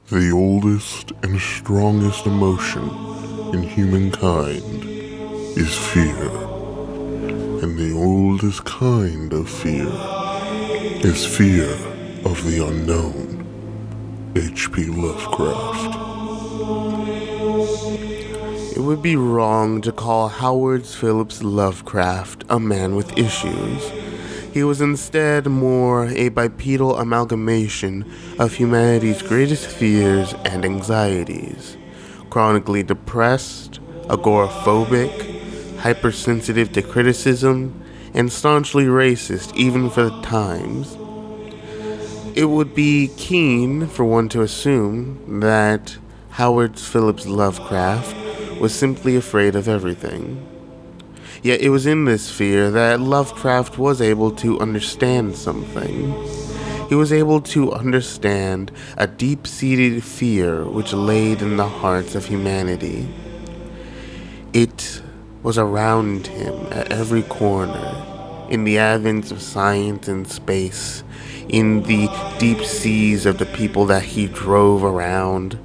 The oldest and strongest emotion in humankind is fear. And the oldest kind of fear is fear of the unknown. H.P. Lovecraft. It would be wrong to call Howard Phillips Lovecraft a man with issues. He was instead more a bipedal amalgamation of humanity's greatest fears and anxieties. Chronically depressed, agoraphobic, hypersensitive to criticism, and staunchly racist even for the times. It would be keen for one to assume that Howard Phillips Lovecraft was simply afraid of everything. Yet it was in this fear that Lovecraft was able to understand something. He was able to understand a deep-seated fear which laid in the hearts of humanity. It was around him at every corner, in the advent of science and space, in the deep seas of the people that he drove around.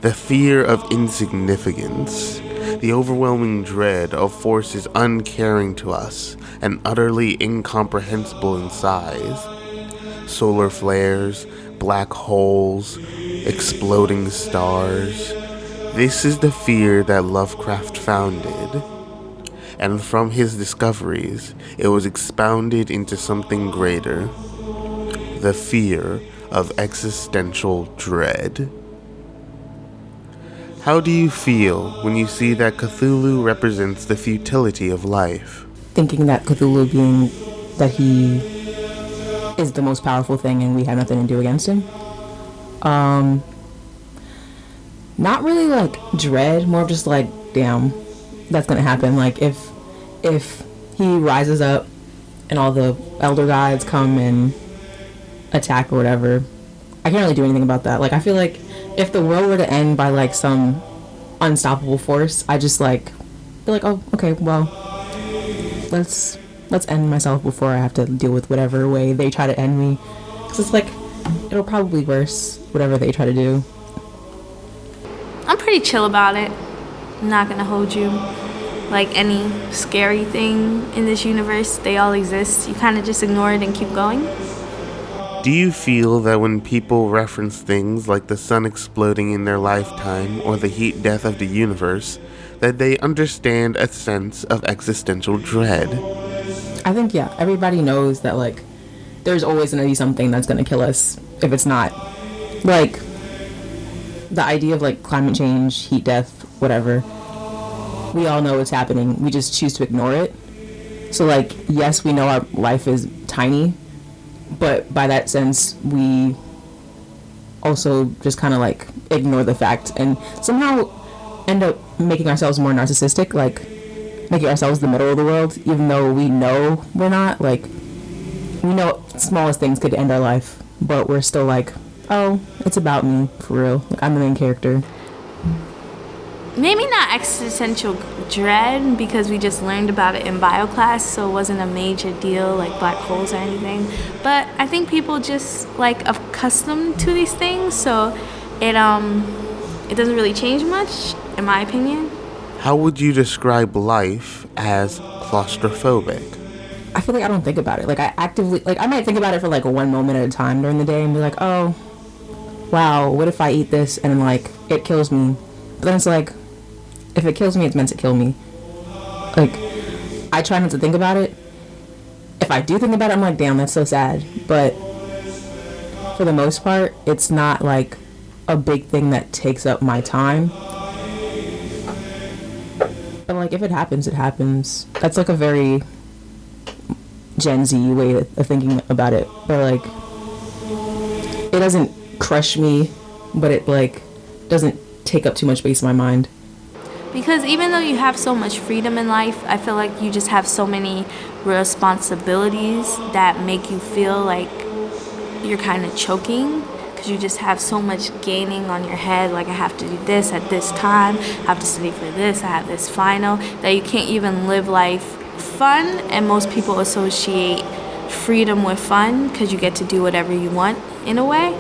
The fear of insignificance, the overwhelming dread of forces uncaring to us and utterly incomprehensible in size. Solar flares, black holes, exploding stars. This is the fear that Lovecraft founded. And from his discoveries, it was expounded into something greater. The fear of existential dread. How do you feel when you see that Cthulhu represents the futility of life? Thinking that Cthulhu being that he is the most powerful thing and we have nothing to do against him. Not really like dread, more just like, damn, that's gonna happen. Like if he rises up and all the elder gods come and attack or whatever, I can't really do anything about that. Like I feel like if the world were to end by like some unstoppable force, I just like be like, oh, okay, well, let's end myself before I have to deal with whatever way they try to end me. Because it's like, it'll probably worse, whatever they try to do. I'm pretty chill about it. I'm not gonna hold you. Like any scary thing in this universe, they all exist. You kind of just ignore it and keep going. Do you feel that when people reference things like the sun exploding in their lifetime or the heat death of the universe, that they understand a sense of existential dread? I think, yeah, everybody knows that, like, there's always going to be something that's going to kill us if it's not. Like, the idea of, like, climate change, heat death, whatever, we all know it's happening. We just choose to ignore it. So, like, yes, we know our life is tiny, but by that sense, we also just kind of, like, ignore the fact and somehow end up making ourselves more narcissistic, like, making ourselves the middle of the world, even though we know we're not. Like, we know smallest things could end our life, but we're still like, oh, it's about me, for real. Like, I'm the main character. Maybe not existential dread, because we just learned about it in bio class, so it wasn't a major deal like black holes or anything. But I think people just like accustomed to these things, so it doesn't really change much, in my opinion. How would you describe life as claustrophobic? I feel like I don't think about it. Like, I actively, like, I might think about it for like one moment at a time during the day and be like, oh, wow, what if I eat this and like it kills me? But then it's like, if it kills me, it's meant to kill me. Like, I try not to think about it. If I do think about it, I'm like, damn, that's so sad. But for the most part, it's not like a big thing that takes up my time. But like, if it happens, it happens. That's like a very Gen Z way of thinking about it. But like, it doesn't crush me, but it like doesn't take up too much space in my mind. Because even though you have so much freedom in life, I feel like you just have so many responsibilities that make you feel like you're kind of choking, because you just have so much gaining on your head. Like, I have to do this at this time, I have to study for this, I have this final, that you can't even live life fun. And most people associate freedom with fun because you get to do whatever you want in a way.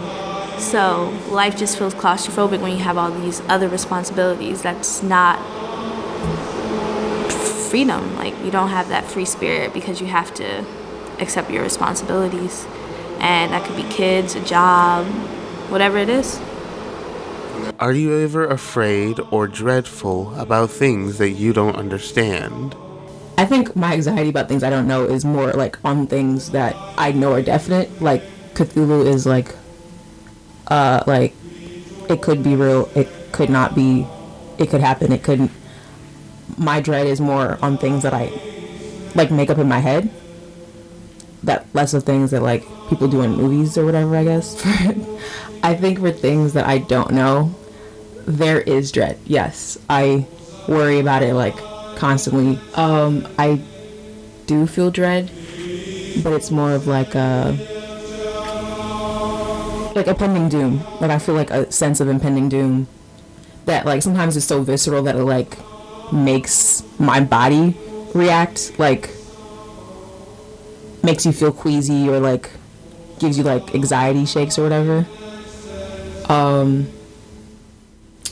So life just feels claustrophobic when you have all these other responsibilities. That's not freedom. Like, you don't have that free spirit because you have to accept your responsibilities. And that could be kids, a job, whatever it is. Are you ever afraid or dreadful about things that you don't understand? I think my anxiety about things I don't know is more like on things that I know are definite. Like Cthulhu is like it could be real, it could not be, it could happen, it couldn't. My dread is more on things that I like make up in my head. That less of things that like people do in movies or whatever, I guess. I think for things that I don't know, there is dread. Yes, I worry about it like constantly. I do feel dread, but it's more of like a impending doom. Like I feel like a sense of impending doom that like sometimes it's so visceral that it like makes my body react, like makes you feel queasy or like gives you like anxiety shakes or whatever.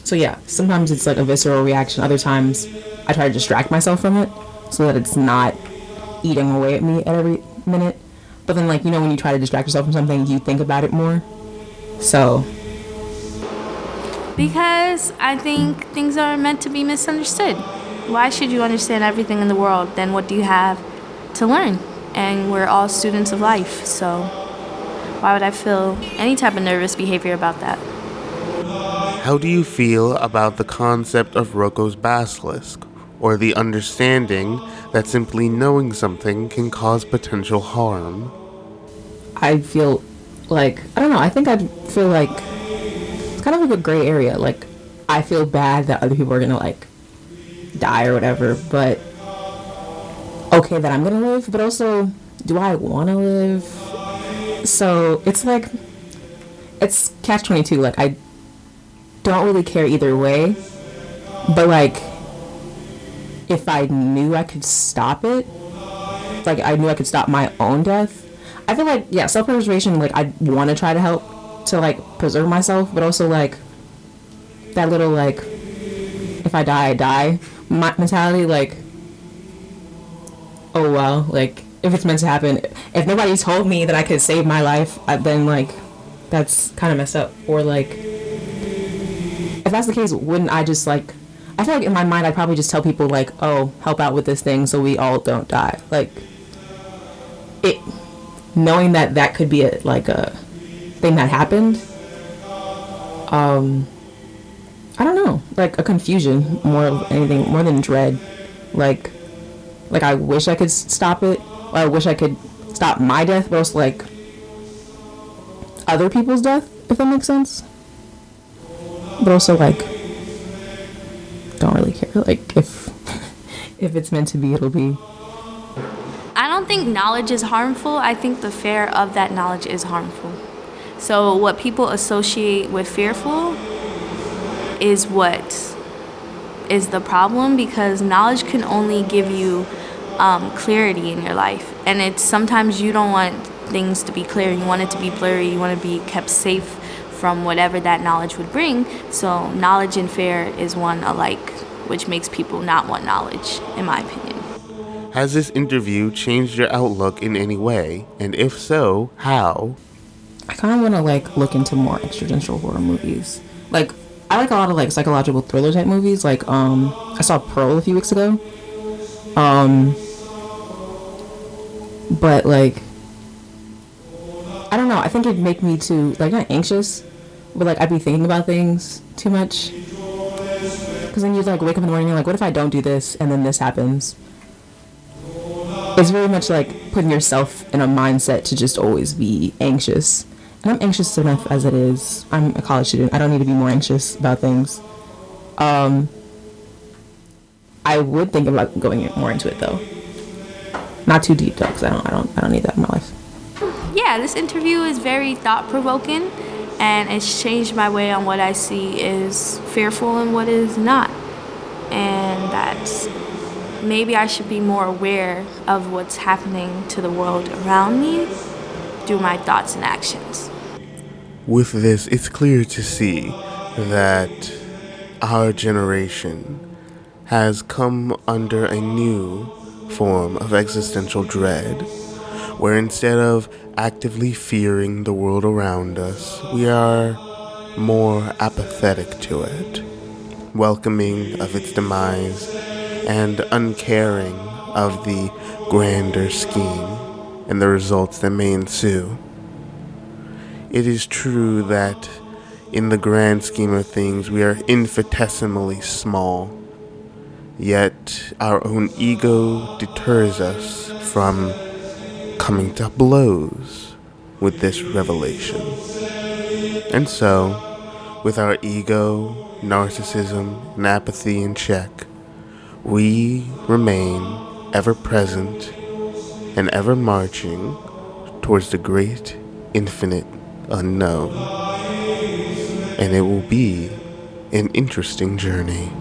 So yeah, sometimes it's like a visceral reaction. Other times I try to distract myself from it so that it's not eating away at me at every minute. But then like, you know, when you try to distract yourself from something, you think about it more. So Because I think things are meant to be misunderstood. Why should you understand everything in the world? Then what do you have to learn? And we're all students of life, so why would I feel any type of nervous behavior about that? How do you feel about the concept of Roko's basilisk, or the understanding that simply knowing something can cause potential harm? I feel like, I don't know, I think I'd feel like it's kind of like a gray area. Like I feel bad that other people are gonna like die or whatever, but okay that I'm gonna live, but also do I want to live? So it's like, it's catch-22. Like I don't really care either way, but like if I knew I could stop it, like I knew I could stop my own death, I feel like, yeah, self-preservation, like I want to try to help to like preserve myself, but also like that little like if I die I die mentality, like oh well, like if it's meant to happen, if nobody told me that I could save my life, then like that's kind of messed up. Or like if that's the case, wouldn't I just like, I feel like in my mind I'd probably just tell people like, oh, help out with this thing so we all don't die. Like it, knowing that that could be a like a thing that happened, I don't know, like a confusion more of anything, more than dread. Like I wish I could stop it, or I wish I could stop my death, but also like other people's death, if that makes sense. But also like don't really care, like if if it's meant to be, it'll be. I don't think knowledge is harmful. I think the fear of that knowledge is harmful. So what people associate with fearful is what is the problem, because knowledge can only give you clarity in your life. And it's sometimes you don't want things to be clear. You want it to be blurry. You want to be kept safe from whatever that knowledge would bring. So knowledge and fear is one alike, which makes people not want knowledge, in my opinion. Has this interview changed your outlook in any way? And if so, how? I kind of want to like look into more existential horror movies. Like I like a lot of like psychological thriller type movies. Like I saw Pearl a few weeks ago. But like I don't know, I think it'd make me too like not anxious, but like I'd be thinking about things too much. Because then you like wake up in the morning and you're like, what if I don't do this and then this happens? It's very much like putting yourself in a mindset to just always be anxious. And I'm anxious enough as it is. I'm a college student. I don't need to be more anxious about things. I would think about going more into it though. Not too deep though, because I don't need that in my life. Yeah, this interview is very thought-provoking, and it's changed my way on what I see is fearful and what is not. And that's maybe I should be more aware of what's happening to the world around me through my thoughts and actions. With this, it's clear to see that our generation has come under a new form of existential dread, where instead of actively fearing the world around us, we are more apathetic to it, welcoming of its demise, and uncaring of the grander scheme and the results that may ensue. It is true that in the grand scheme of things, we are infinitesimally small, yet our own ego deters us from coming to blows with this revelation. And so, with our ego, narcissism, and apathy in check, we remain ever present and ever marching towards the great infinite unknown. And it will be an interesting journey.